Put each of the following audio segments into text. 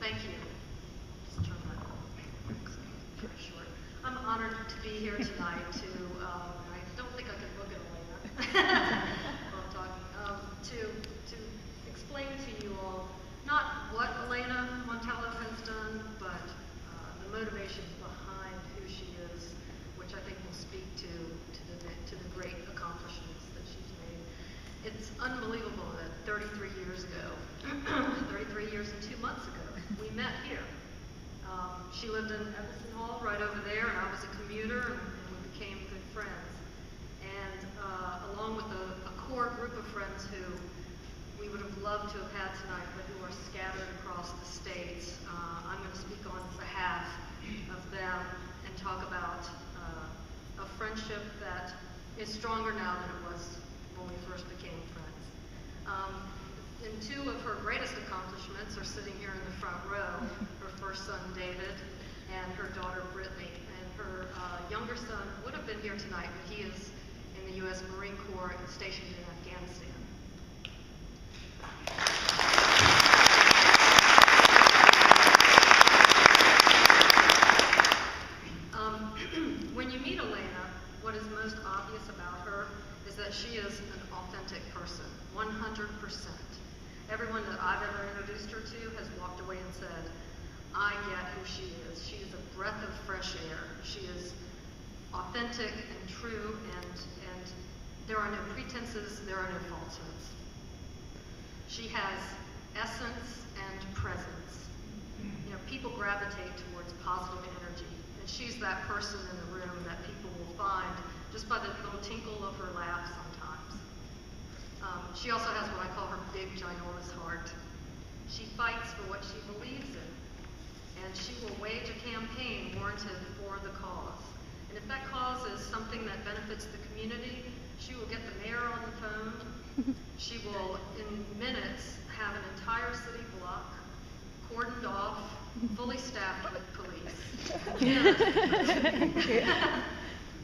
Thank you. Just turn that very short. I'm honored to be here tonight to, I don't think I can look at Elena while I'm talking, to explain to you all not what Elena Montello has done, but the motivations behind who she is, which I think will speak to the great accomplishments that she's made. It's unbelievable that 33 years ago, 33 years and 2 months ago, we met here. She lived in Emerson Hall right over there, and I was a commuter, and we became good friends. And along with a core group of friends who we would have loved to have had tonight, but who are scattered across the states, I'm going to speak on behalf of them and talk about a friendship that is stronger now than it was when we first became friends. And two of her greatest accomplishments are sitting here in the front row. Her first son, David, and her daughter, Brittany. And her younger son would have been here tonight, but he is in the U.S. Marine Corps and stationed in Afghanistan. When you meet Elena, what is most obvious about her is that she is an authentic person, 100%. Everyone that I've ever introduced her to has walked away and said, I get who she is. She is a breath of fresh air. She is authentic and true, and there are no pretenses, there are no falsehoods. She has essence and presence. You know, people gravitate towards positive energy, and she's that person in the room that people will find just by the little tinkle of her laugh sometimes. She also has what I call her big, ginormous heart. She fights for what she believes in, and she will wage a campaign warranted for the cause. And if that cause is something that benefits the community, she will get the mayor on the phone. She will, in minutes, have an entire city block cordoned off, fully staffed with police.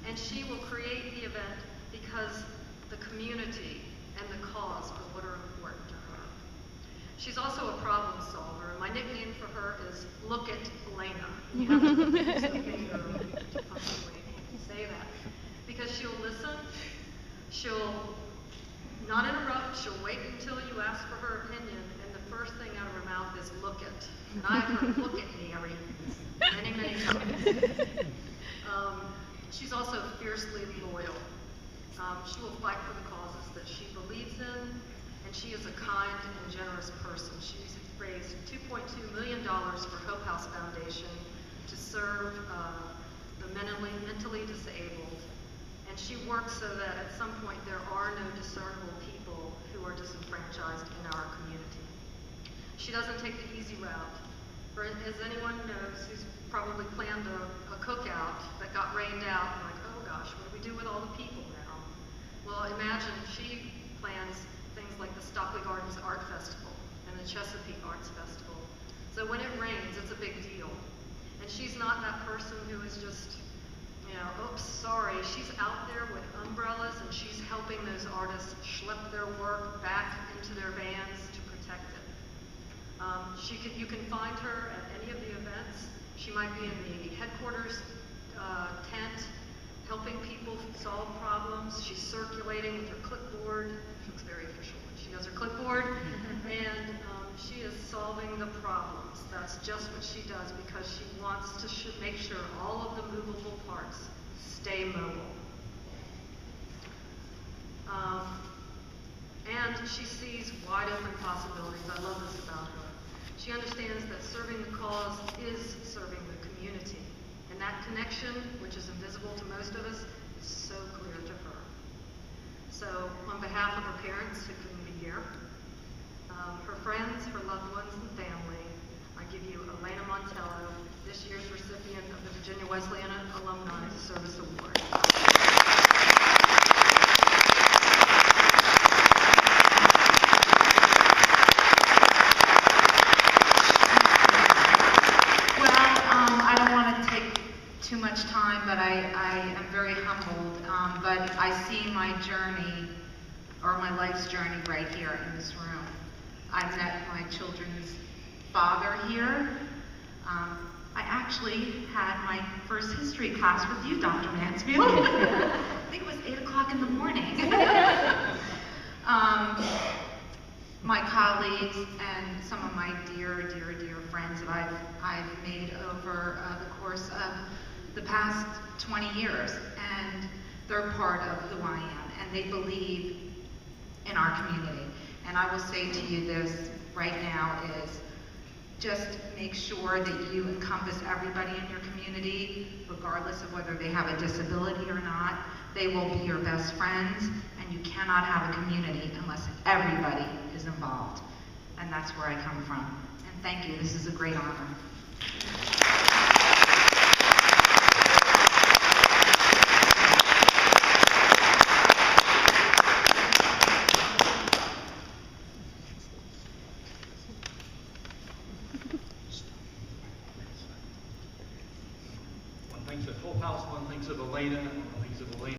And she will create the event because the community and the cause are what are important to her. She's also a problem solver, and my nickname for her is Look at Elena. You have to use the finger to punctuate say that. Because she'll listen, she'll not interrupt, she'll wait until you ask for her opinion, and the first thing out of her mouth is look at. And I've heard look at Mary many, many times. She's also fiercely loyal. She will fight for the causes that she believes in, and she is a kind and generous person. She's raised $2.2 million for Hope House Foundation to serve the mentally disabled. And she works so that at some point there are no discernible people who are disenfranchised in our community. She doesn't take the easy route. As anyone knows who's probably planned a cookout that got rained out, like, oh gosh, what do we do with all the people now? Well, imagine she plans things like the Stockley Gardens Art Festival and the Chesapeake Arts Festival. So when it rains, it's a big deal. And she's not that person who is just, you know, oops, sorry. She's out there with umbrellas, and she's helping those artists schlep their work back into their vans to protect it. You can find her at any of the events. She might be in the headquarters tent, helping people solve problems. She's circulating with her clipboard. She looks very official when she has her clipboard. And she is solving the problems. That's just what she does, because she wants to make sure all of the movable parts stay mobile. And she sees wide open possibilities. I love this about her. She understands that serving the cause is serving the community. And that connection, which is invisible to most of us, is so clear to her. So on behalf of her parents who couldn't be here, her friends, her loved ones, and family, I give you Elena Montello, this year's recipient of the Virginia Wesleyan Alumni Service Award. I don't want to take too much time, but I am very humbled. But I see my journey, or my life's journey, right here in this room. I met my children's father here. I actually had my first history class with you, Dr. Mansfield. I think it was 8 o'clock in the morning. My colleagues and some of my dear friends that I've made over the course of the past 20 years, and they're part of who I am, and they believe in our community. And I will say to you this right now is, just make sure that you encompass everybody in your community, regardless of whether they have a disability or not. They will be your best friends, and you cannot have a community unless everybody is involved. And that's where I come from. And thank you, this is a great honor. One thinks of Full House, one thinks of Elena, one thinks of Elena.